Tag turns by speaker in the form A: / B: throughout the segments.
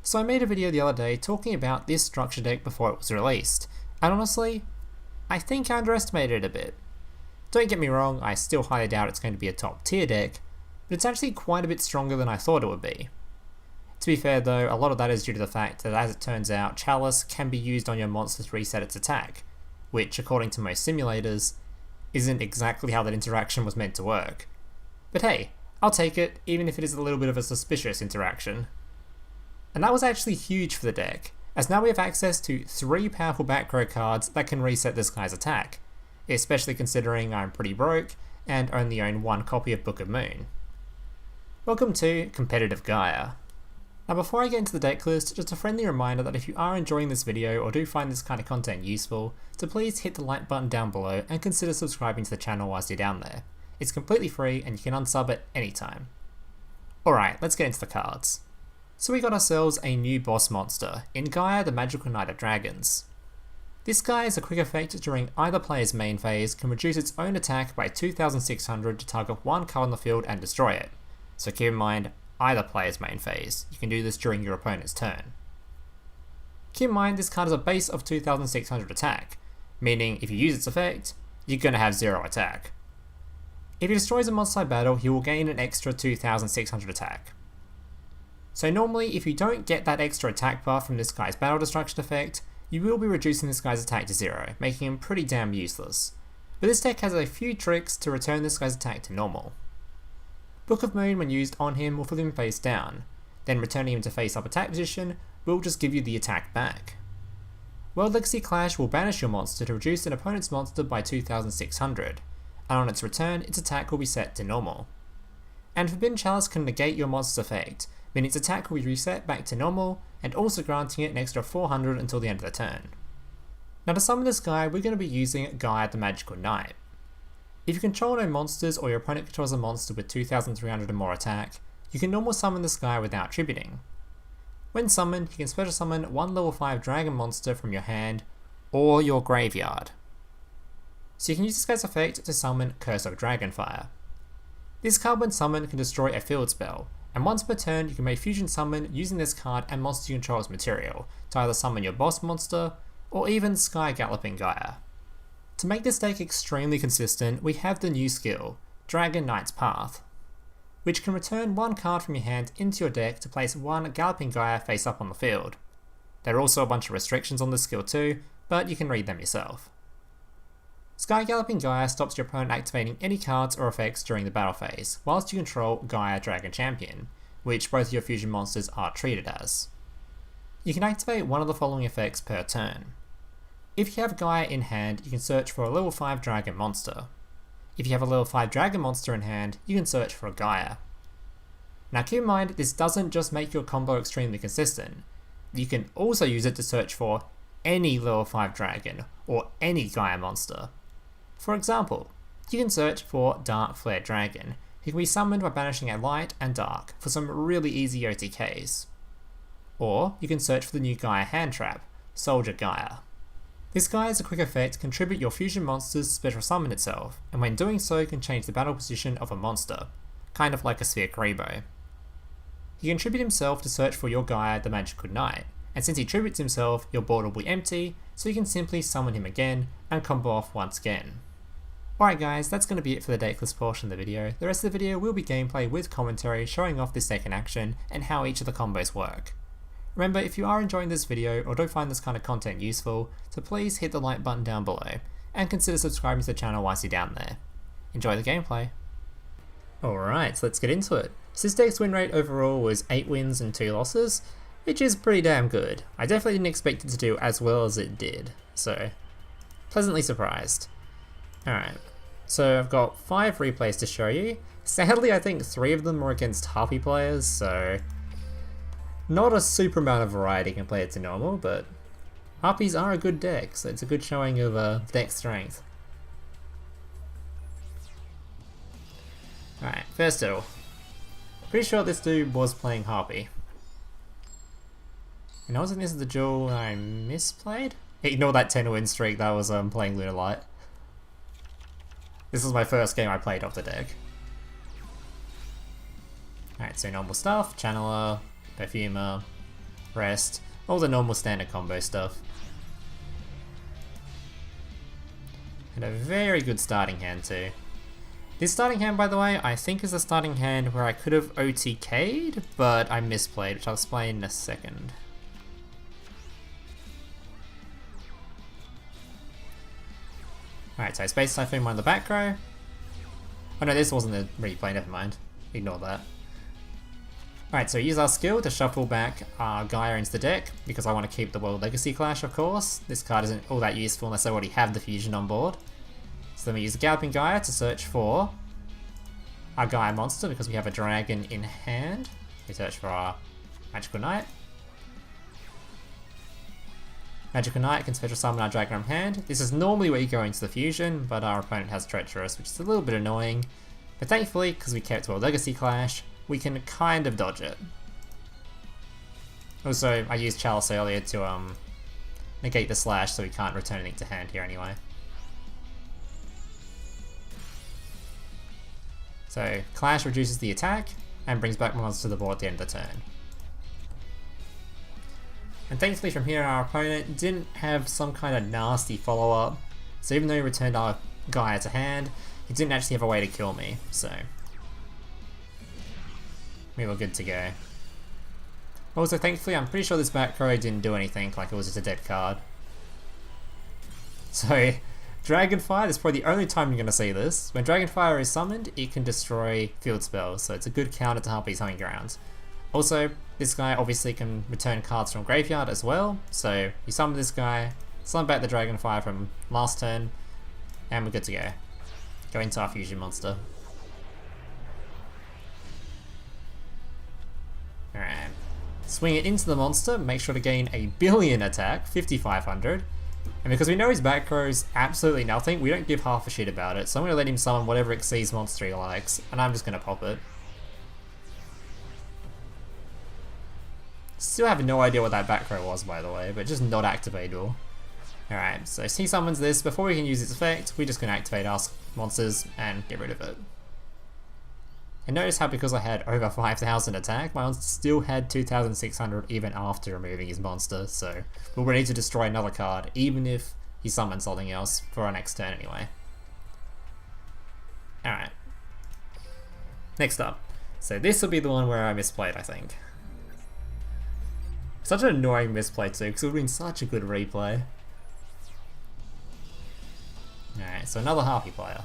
A: So I made a video the other day talking about this structure deck before it was released, and honestly, I think I underestimated it a bit. Don't get me wrong, I still highly doubt it's going to be a top tier deck, but it's actually quite a bit stronger than I thought it would be. To be fair though, a lot of that is due to the fact that as it turns out, Chalice can be used on your monster to reset its attack, which according to most simulators, isn't exactly how that interaction was meant to work. But hey, I'll take it, even if it is a little bit of a suspicious interaction. And that was actually huge for the deck, as now we have access to 3 powerful back row cards that can reset this guy's attack, especially considering I'm pretty broke and only own 1 copy of Book of Moon. Welcome to Competitive Gaia. Now before I get into the deck list, just a friendly reminder that if you are enjoying this video or do find this kind of content useful, to please hit the like button down below and consider subscribing to the channel whilst you're down there. It's completely free and you can unsub at any time. Alright, let's get into the cards. So we got ourselves a new boss monster, in Gaia the Magical Knight of Dragons. This guy is a quick effect during either player's main phase, can reduce its own attack by 2600 to target 1 card on the field and destroy it. So keep in mind, either player's main phase. You can do this during your opponent's turn. Keep in mind this card has a base of 2600 attack, meaning if you use its effect, you're going to have 0 attack. If he destroys a monster by battle, he will gain an extra 2600 attack. So normally if you don't get that extra attack buff from this guy's battle destruction effect, you will be reducing this guy's attack to 0, making him pretty damn useless. But this deck has a few tricks to return this guy's attack to normal. Book of Moon when used on him will flip him face down, then returning him to face up attack position will just give you the attack back. World Legacy Clash will banish your monster to reduce an opponent's monster by 2600, and on its return its attack will be set to normal. And Forbidden Chalice can negate your monster's effect, meaning its attack will be reset back to normal and also granting it an extra 400 until the end of the turn. Now to summon this guy we're going to be using Gaia the Magical Knight. If you control no monsters or your opponent controls a monster with 2300 or more attack, you can normal summon this guy without tributing. When summoned, you can special summon 1 level 5 dragon monster from your hand or your graveyard. So you can use this guy's effect to summon Curse of Dragonfire. This card when summoned can destroy a field spell, and once per turn you can make fusion summon using this card and monster you control as material to either summon your boss monster or even Sky Galloping Gaia. To make this deck extremely consistent, we have the new skill, Dragon Knight's Path, which can return 1 card from your hand into your deck to place 1 Galloping Gaia face up on the field. There are also a bunch of restrictions on this skill too, but you can read them yourself. Sky Galloping Gaia stops your opponent activating any cards or effects during the battle phase, whilst you control Gaia Dragon Champion, which both your fusion monsters are treated as. You can activate one of the following effects per turn. If you have Gaia in hand, you can search for a level 5 dragon monster. If you have a level 5 dragon monster in hand, you can search for a Gaia. Now keep in mind, this doesn't just make your combo extremely consistent. You can also use it to search for any level 5 dragon or any Gaia monster. For example, you can search for Darkflare Dragon, who can be summoned by banishing a light and dark for some really easy OTKs. Or you can search for the new Gaia hand trap, Soldier Gaia. This guy as a quick effect contribute your fusion monsters to special summon itself, and when doing so can change the battle position of a monster, kind of like a Sphere Grebo. He can tribute himself to search for your Gaia the Magical Knight, and since he tributes himself, your board will be empty, so you can simply summon him again and combo off once again. Alright guys, that's going to be it for the decklist portion of the video. The rest of the video will be gameplay with commentary showing off this deck in action and how each of the combos work. Remember, if you are enjoying this video or don't find this kind of content useful, so please hit the like button down below, and consider subscribing to the channel whilst you're down there. Enjoy the gameplay. Alright, so let's get into it. So this deck's win rate overall was 8 wins and 2 losses, which is pretty damn good. I definitely didn't expect it to do as well as it did, so pleasantly surprised. Alright, so I've got 5 replays to show you. Sadly, I think 3 of them were against Harpy players, so not a super amount of variety compared to normal, but Harpies are a good deck, so it's a good showing of deck strength. Alright, first duel. Pretty sure this dude was playing Harpy. And I was thinking this is the duel I misplayed? Ignore that 10 win streak, that was playing Lunar Light. This was my first game I played off the deck. Alright, so normal stuff, Channeler, Perfumer, rest, all the normal standard combo stuff. And a very good starting hand too. This starting hand, by the way, I think is the starting hand where I could have OTK'd, but I misplayed, which I'll explain in a second. Alright, so Space Typhoon won the back row. Oh no, this wasn't the replay, never mind. Ignore that. Alright, so we use our skill to shuffle back our Gaia into the deck, because I want to keep the World Legacy Clash, of course. This card isn't all that useful unless I already have the fusion on board. So then we use Galloping Gaia to search for our Gaia monster, because we have a dragon in hand. We search for our Magical Knight. Magical Knight can special summon our dragon from hand. This is normally where you go into the fusion, but our opponent has Treacherous, which is a little bit annoying. But thankfully, because we kept World Legacy Clash, we can kind of dodge it. Also, I used Chalice earlier to negate the slash, so we can't return anything to hand here anyway. So, Clash reduces the attack, and brings back monsters to the board at the end of the turn. And thankfully from here our opponent didn't have some kind of nasty follow-up, so even though he returned our Gaia to hand, he didn't actually have a way to kill me, so we were good to go. Also thankfully I'm pretty sure this back row didn't do anything, like it was just a dead card. So Dragonfire, this is probably the only time you're going to see this. When Dragonfire is summoned, it can destroy field spells, so it's a good counter to Harpy's Hunting Grounds. Also, this guy obviously can return cards from graveyard as well, so you summon this guy, summon back the Dragonfire from last turn, and we're good to go. Go into our fusion monster. Alright. Swing it into the monster, make sure to gain a billion attack, 5500. And because we know his back row is absolutely nothing, we don't give half a shit about it, so I'm going to let him summon whatever Xyz monster he likes, and I'm just going to pop it. Still have no idea what that back row was, by the way, but just not activatable. Alright, so he summons this. Before we can use its effect, we're just going to activate our monsters and get rid of it. And notice how because I had over 5000 attack, my monster still had 2600 even after removing his monster, so we're ready to destroy another card, even if he summons something else for our next turn anyway. Alright. Next up. So this will be the one where I misplayed, I think. Such an annoying misplay too, because it would have been such a good replay. Alright, so another Harpy player.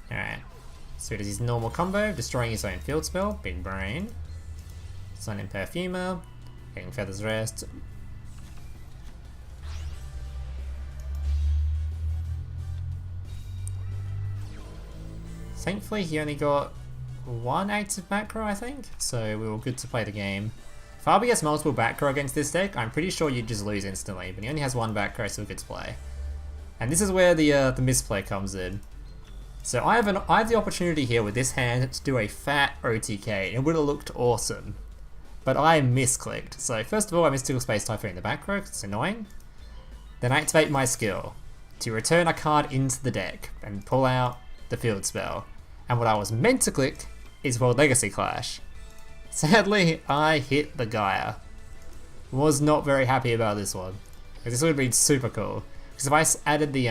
A: Alright, so he does his normal combo, destroying his own field spell, Big Brain. Sun in Perfumer, getting Feather's Rest. Thankfully he only got one active back row, I think, so we were good to play the game. If Harpy gets multiple back row against this deck, I'm pretty sure you'd just lose instantly, but he only has one back row, so we're good to play. And this is where the misplay comes in. So I have the opportunity here with this hand to do a fat OTK, and it would have looked awesome. But I misclicked. So first of all I Mystical Space Typhoon in the back row, because it's annoying. Then I activate my skill to return a card into the deck and pull out the field spell. And what I was meant to click is World Legacy Clash. Sadly, I hit the Gaia. Was not very happy about this one. Because this would have been super cool. Because if I added the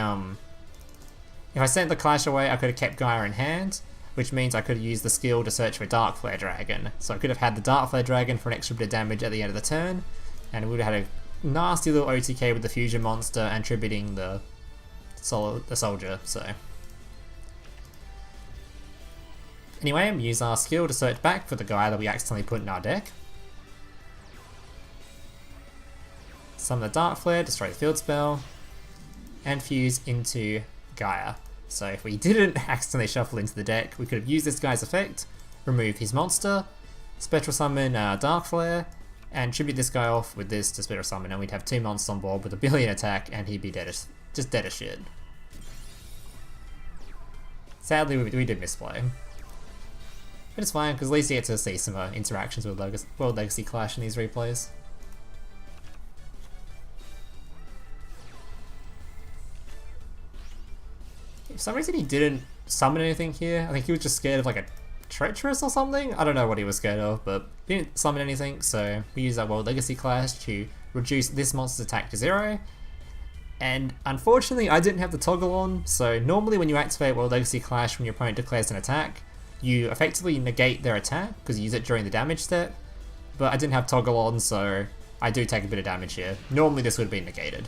A: if I sent the Clash away, I could have kept Gaia in hand, which means I could have used the skill to search for Darkflare Dragon. So I could have had the Darkflare Dragon for an extra bit of damage at the end of the turn, and we would have had a nasty little OTK with the fusion monster and tributing the soldier, so. Anyway, we use our skill to search back for the guy that we accidentally put in our deck. Summon the Darkflare, destroy the field spell, and fuse into Gaia. So if we didn't accidentally shuffle into the deck, we could have used this guy's effect, remove his monster, special summon Darkflare, and tribute this guy off with this to special summon, and we'd have two monsters on board with a billion attack, and he'd be dead as, just dead as shit. Sadly, we did misplay. But it's fine, because at least you get to see some interactions with World Legacy Clash in these replays. For some reason he didn't summon anything here. I think he was just scared of like a treacherous or something. I don't know what he was scared of, but he didn't summon anything, so we use our World Legacy Clash to reduce this monster's attack to 0. And unfortunately I didn't have the toggle on, so normally when you activate World Legacy Clash when your opponent declares an attack, you effectively negate their attack because you use it during the damage step, but I didn't have toggle on, so I do take a bit of damage here. Normally this would have been negated.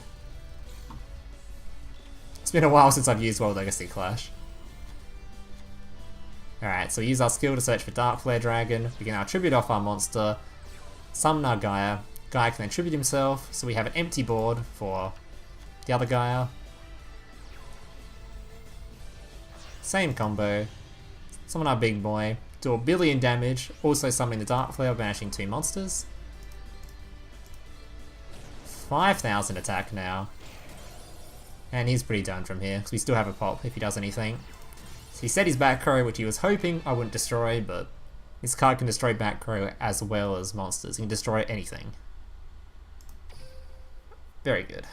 A: It's been a while since I've used World Legacy Clash. Alright, so we use our skill to search for Darkflare Dragon. We can now tribute off our monster, summon our Gaia. Gaia can then tribute himself, so we have an empty board for the other Gaia. Same combo. Summon our big boy, do a billion damage, also summoning the Darkflare, banishing 2 monsters. 5,000 attack now. And he's pretty done from here, because we still have a pop if he does anything. So he set his back row, which he was hoping I wouldn't destroy, but this card can destroy back row as well as monsters. He can destroy anything. Very good.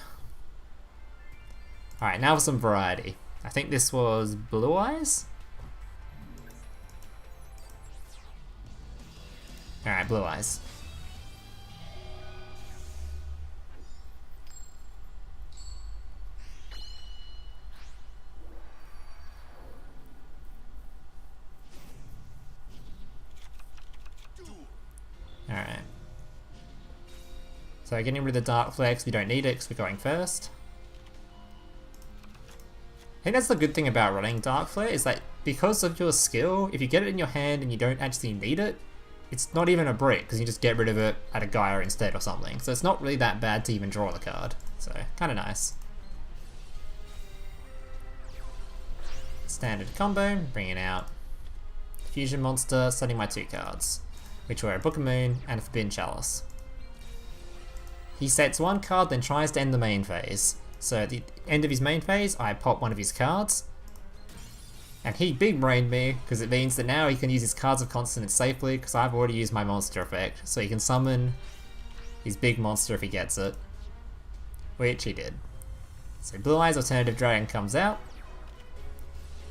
A: Alright, now for some variety. I think this was Blue Eyes? Alright, Blue Eyes. Alright. So getting rid of the Darkflare because we don't need it because we're going first. I think that's the good thing about running Darkflare, is that because of your skill, if you get it in your hand and you don't actually need it, it's not even a brick because you just get rid of it at a Gaia instead or something. So it's not really that bad to even draw the card. So kind of nice. Standard combo, bringing out Fusion Monster, setting my 2 cards, which were a Book of Moon and a Forbidden Chalice. He sets 1 card, then tries to end the main phase. So at the end of his main phase, I pop one of his cards. And he big brained me, because it means that now he can use his cards of consonance safely, because I've already used my monster effect. So he can summon his big monster if he gets it. Which he did. So Blue Eyes Alternative Dragon comes out.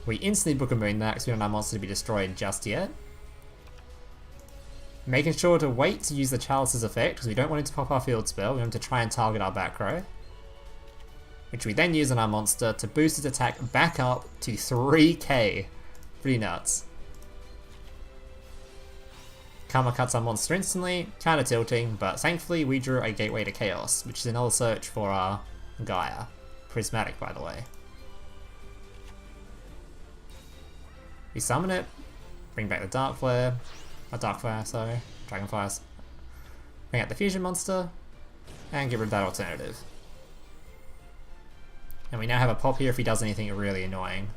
A: We instantly Book of Moon that, because we don't want our monster to be destroyed just yet. Making sure to wait to use the Chalice's effect, because we don't want it to pop our field spell, we want to try and target our back row. Which we then use on our monster to boost its attack back up to 3k. Pretty nuts. Karma cuts our monster instantly, kinda tilting, but thankfully we drew a Gateway to Chaos, which is another search for our Gaia. Prismatic, by the way. We summon it, bring back the Darkflare, Dragonfire. Bring out the Fusion Monster, and get rid of that alternative. And we now have a pop here if he does anything really annoying.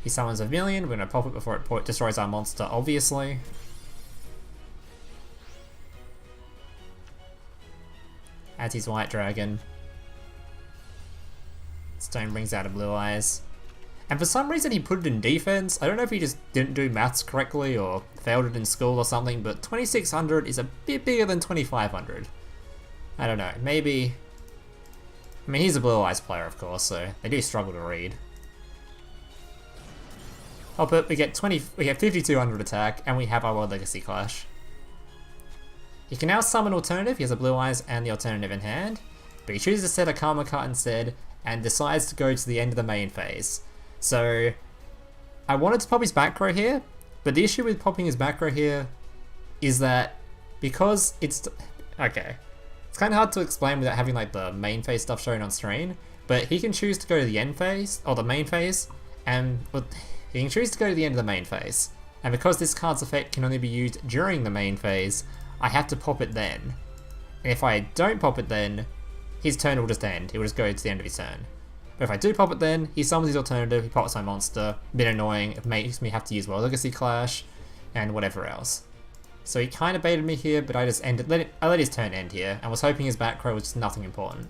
A: He summons a million, we're going to pop it before it destroys our monster, obviously. Adds his White Dragon. Stone brings out a Blue Eyes. And for some reason he put it in defense. I don't know if he just didn't do maths correctly or failed it in school or something, but 2600 is a bit bigger than 2500. I don't know, maybe... I mean, he's a Blue Eyes player, of course, so they do struggle to read. Oh, but we get 5200 attack, and we have our World Legacy Clash. He can now summon Alternative. He has a Blue Eyes and the Alternative in hand, but he chooses to set a Karma card instead, and decides to go to the end of the main phase. So, I wanted to pop his back row here, but the issue with popping his back row here is that because it's... okay. It's kind of hard to explain without having like the main phase stuff shown on screen, but he can choose to go to the end phase, or the main phase, and he can choose to go to the end of the main phase. And because this card's effect can only be used during the main phase, I have to pop it then. And if I don't pop it then, his turn will just end. It will just go to the end of his turn. But if I do pop it then, he summons his alternative, he pops my monster, a bit annoying, it makes me have to use World Legacy Clash, and whatever else. So he kind of baited me here, but I just I let his turn end here, and was hoping his back row was just nothing important.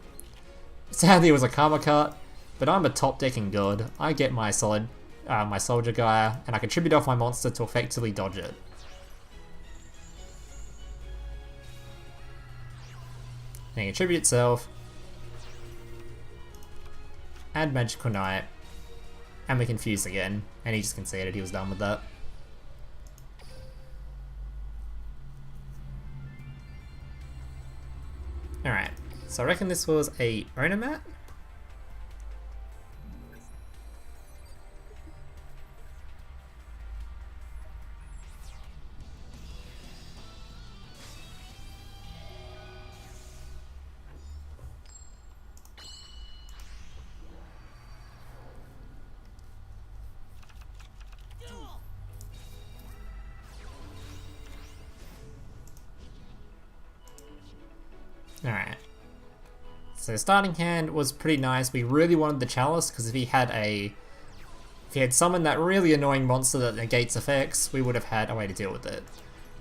A: Sadly it was a Karma cut, but I'm a top decking god. I get my solid, my Soldier Gaia, and I can tribute off my monster to effectively dodge it. And he can tribute itself, add Magical Knight, And we confused again, and he just conceded, he was done with that. Alright, so I reckon this was a Onomat? Alright. So starting hand was pretty nice. We really wanted the Chalice, because if he had summoned that really annoying monster that negates effects, we would have had a way to deal with it.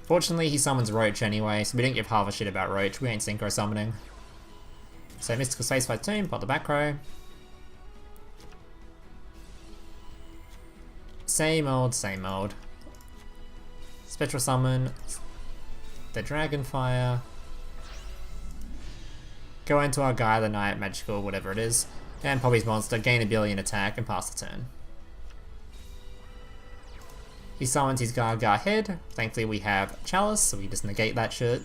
A: Fortunately, he summons Roach anyway, so we didn't give half a shit about Roach. We ain't synchro summoning. So Mystical Space Fight Tomb, pop the back row. Same old, same old. Spectral Summon the Dragonfire. Go into our Gaia the Night, Magical, whatever it is, and pop his monster, gain a billion attack, and pass the turn. He summons his Gaia head. Thankfully we have Chalice, so we just negate that shit.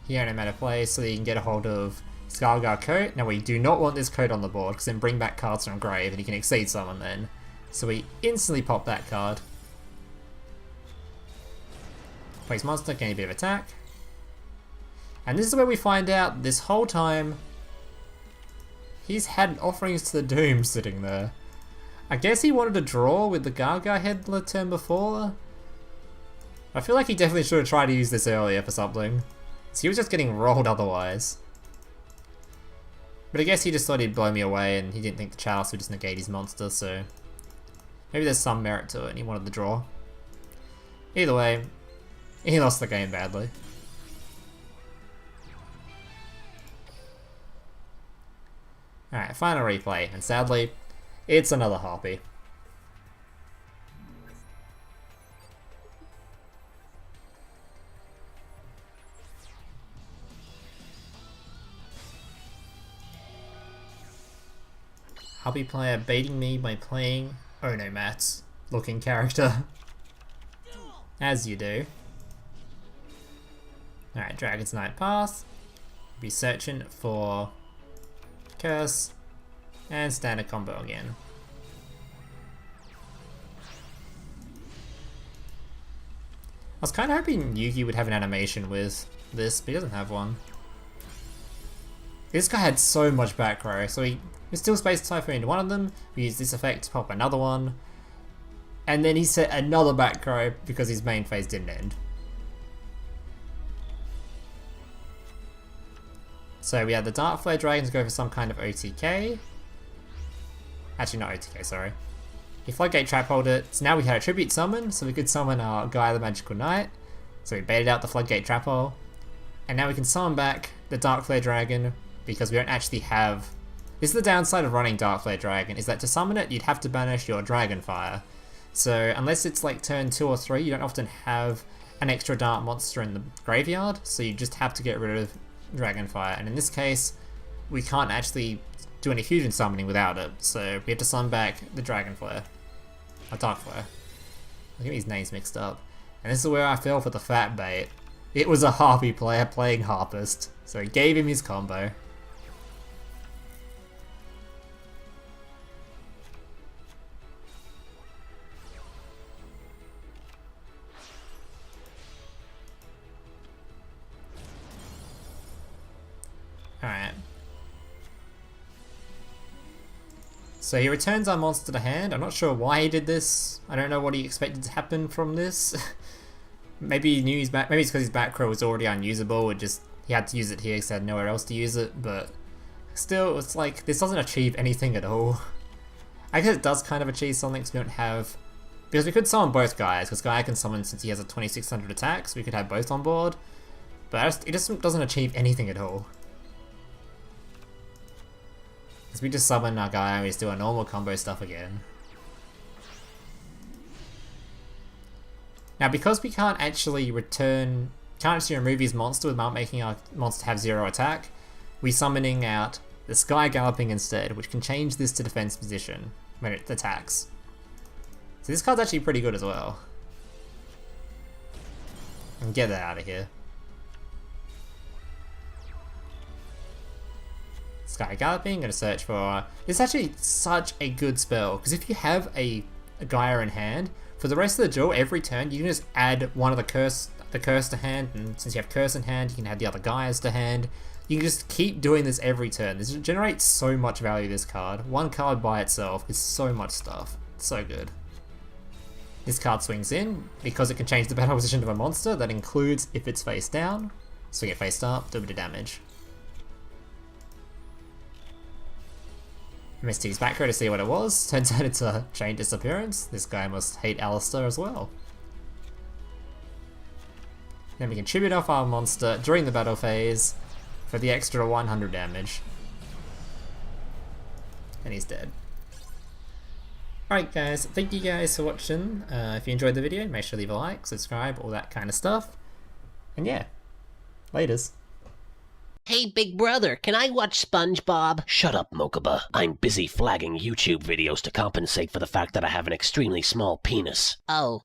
A: Here no matter play, so you can get a hold of his Gaia coat. Now we do not want this coat on the board, because then bring back cards from grave, and he can exceed summon then. So we instantly pop that card. Place monster, gain a bit of attack. And this is where we find out this whole time he's had offerings to the Doom sitting there. I guess he wanted to draw with the Gaga head the turn before. I feel like he definitely should have tried to use this earlier for something. So he was just getting rolled otherwise. But I guess he just thought he'd blow me away and he didn't think the Chalice would just negate his monster, so maybe there's some merit to it and he wanted the draw. Either way, he lost the game badly. Alright, final replay, and sadly, it's another Harpy. Harpy player baiting me by playing Onomat looking character. As you do. Alright, Dragon's Night pass. Be searching for Curse and standard combo again. I was kind of hoping Yugi would have an animation with this, but he doesn't have one. This guy had so much back row, so we still spaced Typhoon into one of them, we used this effect to pop another one, and then he set another back row because his main phase didn't end. So we had the Darkflare Dragons go for some kind of OTK. Actually not OTK, sorry. He Floodgate Trap Hold it, so now we had a Tribute Summon, so we could summon our Gaia the Magical Knight. So we baited out the Floodgate Trap Hole. And now we can summon back the Darkflare Dragon, because we don't actually have... This is the downside of running Darkflare Dragon, is that to summon it, you'd have to banish your Dragonfire. So unless it's like turn 2 or 3, you don't often have an extra dark monster in the graveyard, so you just have to get rid of Dragonfire, and in this case we can't actually do any fusion summoning without it, so we have to summon back the Dragonfire. Darkflare. I get these names mixed up. And this is where I fell for the fat bait. It was a Harpy player playing Harpist, so he gave him his combo. Alright. So he returns our monster to hand. I'm not sure why he did this. I don't know what he expected to happen from this. Maybe he knew his back. Maybe it's because his back row was already unusable. He had to use it here because he had nowhere else to use it. But still, it's like this doesn't achieve anything at all. I guess it does kind of achieve something because we don't have. Because we could summon both Gaias, because Gaia can summon since he has a 2600 attack, so we could have both on board. But it just doesn't achieve anything at all. Because we just summon our Gaia and we just do our normal combo stuff again. Now because we can't actually remove his monster without making our monster have 0 attack, we're summoning out the Sky Galloping instead, which can change this to defense position when it attacks. So this card's actually pretty good as well. And get that out of here. Sky Galloping, gonna search for... It's actually such a good spell, because if you have a Gaia in hand, for the rest of the duel, every turn, you can just add one of the curse to hand, and since you have curse in hand, you can add the other Gaias to hand. You can just keep doing this every turn. This generates so much value, this card. One card by itself is so much stuff. It's so good. This card swings in, because it can change the battle position of a monster, that includes if it's face down. Swing it face up, do a bit of damage. MST's back row to see what it was. Turns out it's a chain disappearance. This guy must hate Alistair as well. Then we can tribute off our monster during the battle phase for the extra 100 damage. And he's dead. Alright guys, thank you guys for watching. If you enjoyed the video, make sure to leave a like, subscribe, all that kind of stuff. And yeah, laters.
B: Hey, big brother, can I watch SpongeBob? Shut up, Mokuba. I'm busy flagging YouTube videos to compensate for the fact that I have an extremely small penis. Oh.